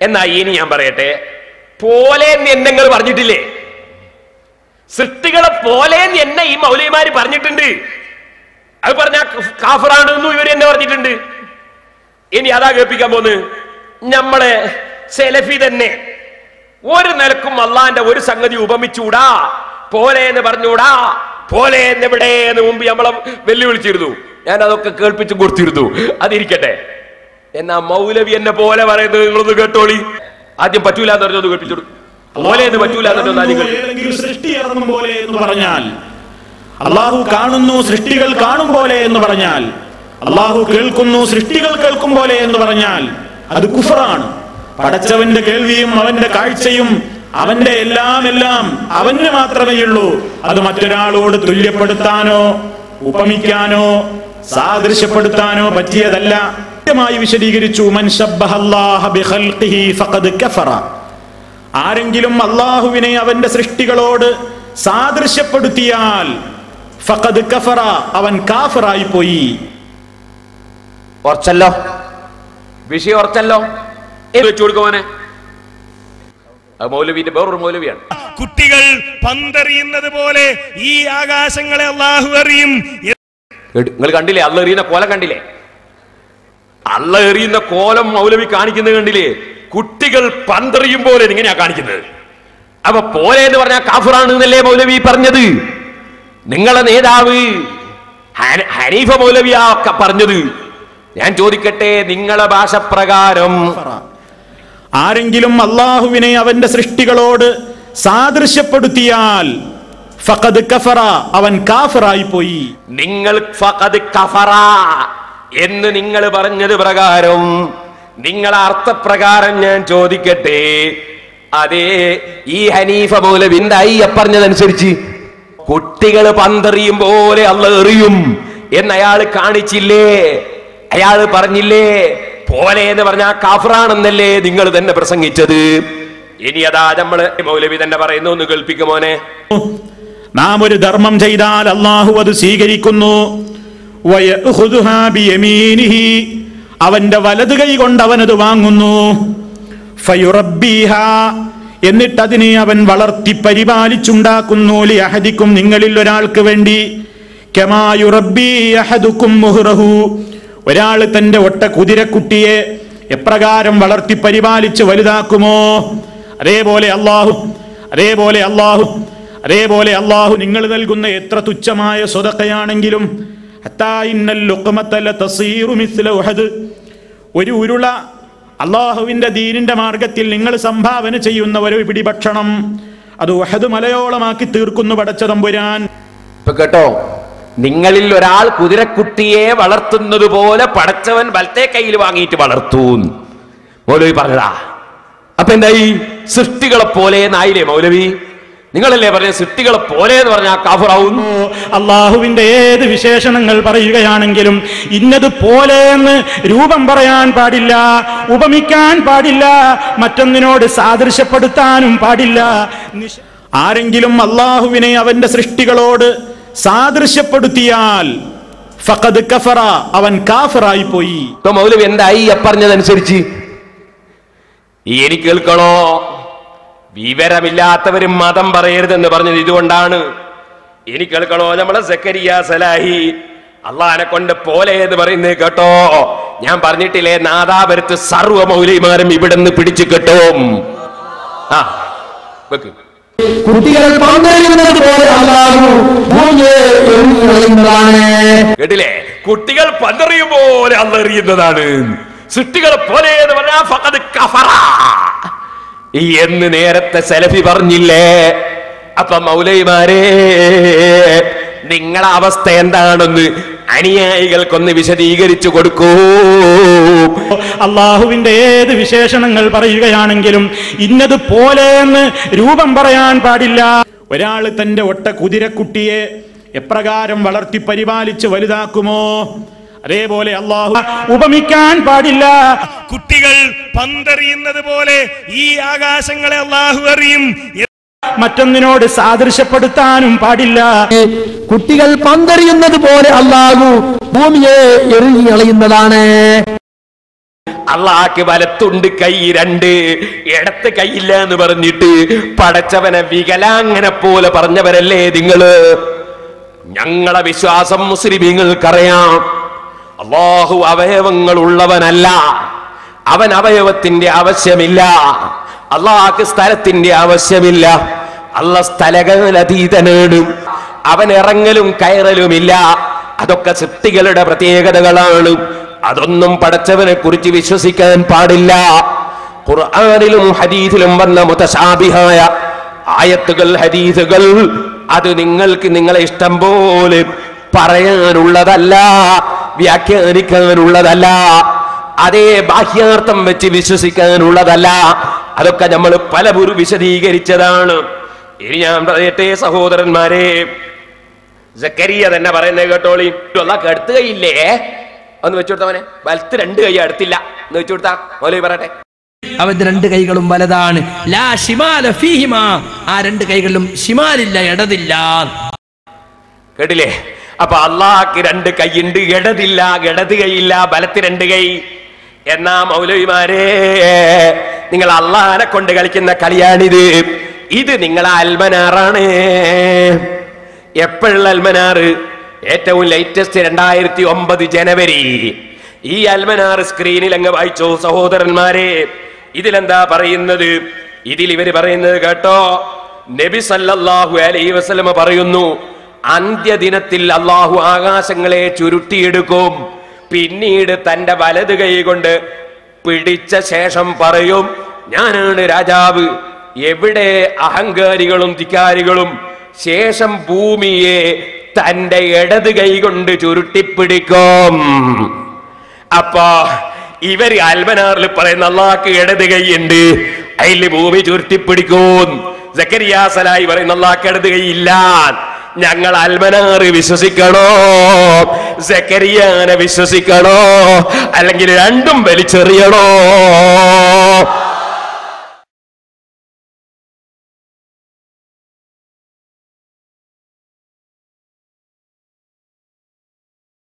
എന്നാ ഇനി ഞാൻ പറയട്ടെ, പോലെ എന്നെ നിങ്ങൾ പറഞ്ഞിട്ടില്ലേ? സൃഷ്ടികളെ പോലെ എന്നെ ഈ മൗലവിമാര് പറഞ്ഞിട്ടുണ്ട്. അത് പറഞ്ഞ കാഫറാണെന്നും ഇവർ എന്നെ പറഞ്ഞിട്ടുണ്ട്. ഇനി അതാ കേൾപ്പിക്കാൻ പോന്ന്. നമ്മളെ സെലഫി തന്നെ ഒരു നിലക്കും അള്ളാന്റെ ഒരു സംഗതി ഉപമിച്ചൂടാ, പോലെ എന്ന് പറഞ്ഞൂടാ, പോലെ എന്നെവിടെ എന്ന് മുമ്പ് നമ്മളെ വെല്ലുവിളിച്ചിരുന്നു. ഞാൻ അതൊക്കെ കേൾപ്പിച്ചു കൊടുത്തിരുന്നു. അതിരിക്കട്ടെ. എന്നാ മൗലവി എന്നെ പോലെ പറയുന്നത് നിങ്ങളൊന്ന് കേട്ടോളി. ആദ്യം പറ്റൂല എന്ന് പറഞ്ഞൊന്ന് കേൾപ്പിച്ചു. പോലെ എന്ന് പറ്റൂല സൃഷ്ടി ഇറങ്ങും പോലെ എന്ന് പറഞ്ഞാൽ, അള്ളാഹു കാണുന്നു സൃഷ്ടികൾ കാണും പോലെ എന്ന് പറഞ്ഞാൽ, അള്ളാഹു കേൾക്കുന്നു സൃഷ്ടികൾ കേൾക്കും പോലെ എന്ന് പറഞ്ഞാൽ അത് കുഫറാണ്. പടച്ചവന്റെ കേൾവിയും അവന്റെ കാഴ്ചയും അവന്റെ എല്ലാം അവന് മാത്രമേ ഉള്ളൂ. അത് മറ്റൊരാളോട് തുല്യപ്പെടുത്താനോ ഉപമിക്കാനോ സാദൃശ്യപ്പെടുത്താനോ പറ്റിയതല്ല. കൃത്യമായി വിശദീകരിച്ചു. മൻ ശബ്ബഹല്ലാഹ ബിഖൽഖിഹി ഫഖദ് കഫറ. ആരെങ്കിലും അള്ളാഹുവിനെ അവന്റെ സൃഷ്ടികളോട് സാദൃശ്യപ്പെടുത്തിയാൽ ഫഖദ് കഫറ, അവൻ കാഫിറായി പോയി. ഓർച്ചല്ലോ, വിഷയം ഓർച്ചല്ലോ. വെച്ചു കൊടുക്കുവാനെ മൗലവിന്റെ വേറൊരു മൗലവിയാണ്. കുട്ടികൾ പന്തെറിയുന്നത് പോലെ ഈ ആകാശങ്ങളെ അള്ളാഹു എറിയും. നിങ്ങൾ കണ്ടില്ലേ അള്ള എറിയുന്ന കോലം? കണ്ടില്ലേ അള്ള എറിയുന്ന കോലം മൗലവി കാണിക്കുന്നത്? കണ്ടില്ലേ? കുട്ടികൾ പന്തെറിയും പോലെ ഇങ്ങനെയാ കാണിക്കുന്നത്. അപ്പൊ പോലെ എന്ന് പറഞ്ഞാൽ കാഫിറാണ് എന്നല്ലേ മൗലവി പറഞ്ഞത്? നിങ്ങളെ നേതാവ് ഹനീഫ മൗലവിയാ പറഞ്ഞത്. ഞാൻ ചോദിക്കട്ടെ, നിങ്ങളെ ഭാഷ പ്രകാരം ആരെങ്കിലും അള്ളാഹുവിനെ അവന്റെ സൃഷ്ടികളോട് സാദൃശ്യപ്പെടുത്തിയാൽ ഫഖദ് കഫറ, അവൻ കാഫിറായി പോയി. നിങ്ങൾ ഫഖദ് കഫറ എന്ന് നിങ്ങൾ പറഞ്ഞത് പ്രകാരം, നിങ്ങളെ അർത്ഥപ്രകാരം ഞാൻ ചോദിക്കട്ടെ, അതേ ഈ ഹനീഫ മൗലവിന്റെ പറഞ്ഞതനുസരിച്ച് കുട്ടികൾ പന്തെറിയും പോലെ അള്ള എറിയും എന്നയാൾ കാണിച്ചില്ലേ? അയാൾ പറഞ്ഞില്ലേ പോലെ എന്ന് പറഞ്ഞാൽ കാഫിറാണെന്നല്ലേ നിങ്ങൾ തന്നെ പ്രസംഗിച്ചത്? ഇനി അതാ നമ്മള് മൗലവി തന്നെ പറയുന്നു, ഒന്ന് കേൾപ്പിക്കുമോനെ. നാം ഒരു ധർമ്മം ചെയ്താൽ അള്ളാഹു അത് സ്വീകരിക്കുന്നു. അവന്റെ വലത് കൈ കൊണ്ട് അവനത് വാങ്ങുന്നു. എന്നിട്ട് അതിനെ അവൻ വളർത്തി പരിപാലിച്ചുണ്ടാക്കുന്നു. ലിഅഹദിക്കും, നിങ്ങളിൽ ഒരാൾക്ക് വേണ്ടി. കമാ യുറബ്ബി അഹദുക്കും മുഹ്റഹു, ഒരാൾ തന്റെ ഒട്ട കുതിരക്കുട്ടിയെ എപ്രകാരം വളർത്തി പരിപാലിച്ച് വലുതാക്കുമോ, അതേപോലെ അല്ലാഹു നിങ്ങൾ നൽകുന്ന എത്ര തുച്ഛമായ സ്വതക്കയാണെങ്കിലും ഒരു ഉരുള അള്ളാഹുവിന്റെ ദീനിന്റെ മാർഗത്തിൽ നിങ്ങൾ സംഭാവന ചെയ്യുന്ന ഒരു പിടി ഭക്ഷണം അത് ഉഹദ് മലയോളമാക്കി തീർക്കുന്നു പടച്ച തമ്പുരാൻ. കേട്ടോ, നിങ്ങളിൽ ഒരാൾ കുതിരക്കുട്ടിയെ വളർത്തുന്നത് പോലെ പടച്ചവൻ വലത്തെ കയ്യിൽ വാങ്ങിയിട്ട് വളർത്തു മൗലവി പറഞ്ഞതാ. അപ്പൊ എന്തായി? സൃഷ്ടികളെ പോലെ നായില്ലേ മൗലവി? നിങ്ങളല്ലേ പറഞ്ഞ സൃഷ്ടികളെ പോലെ എന്ന് പറഞ്ഞാൽ കാഫിറാവും. അള്ളാഹുവിന്റെ ഏത് വിശേഷണങ്ങൾ പറയുകയാണെങ്കിലും ഇന്നത് പോലെ എന്ന് രൂപം പറയാൻ പാടില്ല, ഉപമിക്കാൻ പാടില്ല, മറ്റൊന്നിനോട് സാദൃശ്യപ്പെടുത്താനും പാടില്ല. ആരെങ്കിലും അള്ളാഹുവിനെ അവന്റെ സൃഷ്ടികളോട് സാദൃശ്യപ്പെടുത്തിയാൽ ഫഖദ് കഫറ, അവൻ കാഫിറായി പോയി. മൗലവി എന്തായി പറഞ്ഞതനുസരിച്ച് എനിക്ക് കേൾക്കണോ? വിവരമില്ലാത്തവരും മതം പറയരുതെന്ന് പറഞ്ഞത് ഇതുകൊണ്ടാണ്. എനിക്ക് കേൾക്കണോ? നമ്മളെ സക്കരിയ സലാഹി അള്ളാഹിനെ കൊണ്ട് പോലെ എന്ന് പറയുന്നത് കേട്ടോ. ഞാൻ പറഞ്ഞിട്ടില്ലേ, നാദാപുരത്ത് സർവ്വ മൗലവിമാരും ഇവിടെ നിന്ന് പിടിച്ചു കെട്ടും. കുട്ടികൾ പന്തെറിയുന്നത് പോലെ അല്ലാഹു ഭൂമിയെ എറിയുന്നതാണ്. കേട്ടില്ലേ? കുട്ടികൾ പന്തെറിയും പോലെ അള്ള എറിയുന്നതാണ്. സൃഷ്ടികളെ പോലെ എന്ന് പറഞ്ഞാൽ ഫഖദ് കഫറ എന്ന് നേരത്തെ സലഫി പറഞ്ഞില്ലേ? അപ്പൊ മൗലവിമാരെ, നിങ്ങളെ അവസ്ഥ എന്താണെന്ന് അനുയായികൾക്കൊന്ന് വിശദീകരിച്ചു കൊടുക്കൂ. അള്ളാഹുവിന്റെ ഏത് വിശേഷണങ്ങൾ പറയുകയാണെങ്കിലും ഇന്നത് പോലെ എന്ന് രൂപം പറയാൻ പാടില്ല. ഒരാൾ തന്റെ ഒട്ട കുതിരക്കുട്ടിയെ എപ്രകാരം വളർത്തി പരിപാലിച്ച് വലുതാക്കുമോ, അതേപോലെ അള്ളാഹു ഉപമിക്കാൻ പാടില്ല. കുട്ടികൾ പന്തെറിയുന്നത് പോലെ ഈ ആകാശങ്ങളെ അള്ളാഹു എറിയും. മറ്റൊന്നിനോട് സാദൃശ്യപ്പെടുത്താനും പാടില്ല. കുട്ടികൾ പന്തെറിയുന്നത് പോലെ അല്ലാഹു ഭൂമിയെ എറിഞ്ഞു കളയുന്നതാണ്. അള്ളാഹ്ക്ക് വലത്തുണ്ട് കൈ രണ്ട്, ഇടത്ത് കൈയില്ല എന്ന് പറഞ്ഞിട്ട് പടച്ചവനെ വികലാങ്ങനെ പോലെ പറഞ്ഞവരല്ലേ നിങ്ങള്? ഞങ്ങളെ വിശ്വാസം മുസ്ലിമീങ്ങൾക്കറിയാം. അല്ലാഹു അവയവങ്ങൾ ഉള്ളവനല്ല, അവൻ അവയവത്തിന്റെ ആവശ്യമില്ല. അള്ളാഹ്ക്ക് സ്ഥലത്തിന്റെ ആവശ്യമില്ല. അല്ലാഹ് സ്ഥലകാലതീതനാണ്. അവൻ ഇറങ്ങലും കയറലുമില്ല. അതൊക്കെ സൃഷ്ടികളുടെ പ്രത്യേകതകളാണ്. അതൊന്നും പടച്ചവനെ കുറിച്ച് വിശ്വസിക്കാൻ പാടില്ല. ഖുർആനിലും ഹദീസിലും വന്ന മുതശാബിഹായ ആയത്തുകൾ, ഹദീസുകൾ, അത് നിങ്ങൾക്ക് നിങ്ങളെ ഇഷ്ടം പോലെ പറയാനുള്ളതല്ല, വ്യാഖ്യാനിക്കാനുള്ളതല്ല, അതേ ബാഹ്യാർത്ഥം വെച്ച് വിശ്വസിക്കാനുള്ളതല്ല. അതൊക്കെ നമ്മൾ പലപുരു വിശദീകരിച്ചതാണ്. ഇനി ഞാൻ പറയട്ടെ സഹോദരന്മാരെ, സക്കരിയ തന്നെ പറയുന്നത് കേട്ടോളി. അല്ലാഹ് അടുത്ത് കൈയില്ലേ ഒന്ന് വെച്ചു കൊടുത്തവനെ, വലത്ത് രണ്ട് കൈ അടുത്തില്ല എന്ന് വെച്ചു കൊടുത്താ മൗലവി പറയട്ടെ. അവന്റെ രണ്ട് കൈകളും വലതാണ്. ലാ ശിമാല ഫീഹിമാ, ആ രണ്ട് കൈകളിലും ശിമാലില്ല, ഇടതില്ല. കേട്ടില്ലേ? അപ്പൊ അള്ളാഹ്ക്ക് രണ്ട് കൈയുണ്ട്, ഇടതില്ല, ഇടത് കൈയില്ല, വലത്ത് രണ്ട് കൈ. എന്നാ മൗലവിമാരെ, നിങ്ങൾ അള്ളാഹിനെ കൊണ്ട് കളിക്കുന്ന കളിയാണിത്. ഇത് നിങ്ങളെ അൽമനാറാണ്. എപ്പോഴുള്ള അൽമനാറ്? ഏറ്റവും ലേറ്റസ്റ്റ് 2009 ജനുവരി. ഈ അൽമനാർ സ്ക്രീനിൽ അങ്ങ് വായിച്ചോ സഹോദരന്മാരെ. ഇതിലെന്താ പറയുന്നത്? ഇതിൽ ഇവര് പറയുന്നത് കേട്ടോ. നബി സല്ലല്ലാഹു അലൈഹി വസല്ലമ പറയുന്നു, അന്ത്യദിനത്തിൽ അള്ളാഹു ആകാശങ്ങളെ ചുരുട്ടിയെടുക്കും. പിന്നീട് തന്റെ വലത് കൈ കൊണ്ട് പിടിച്ച ശേഷം പറയും, ഞാനാണ് രാജാവ്. എവിടെ അഹങ്കാരികളും ധിക്കാരികളും? ശേഷം ഭൂമിയെ തന്റെ ഇടത് കൈ കൊണ്ട് ചുരുട്ടിപ്പിടിക്കും. അപ്പൊ ഇവര് അൽമനാറിൽ പറയുന്ന അള്ളാഹ്ക്ക് ഇടത് കൈയുണ്ട്, അതിൽ ഭൂമി ചുരുട്ടിപ്പിടിക്കും. സക്കരിയ സലായി പറയുന്ന അള്ളാഹ്ക്ക് ഇടത് കൈയില്ല. ഞങ്ങൾ അൽമനാറ് വിശ്വസിക്കണോ, സക്കരിയാനെ വിശ്വസിക്കണോ, അല്ലെങ്കിൽ രണ്ടും വലിച്ചെറിയണോ?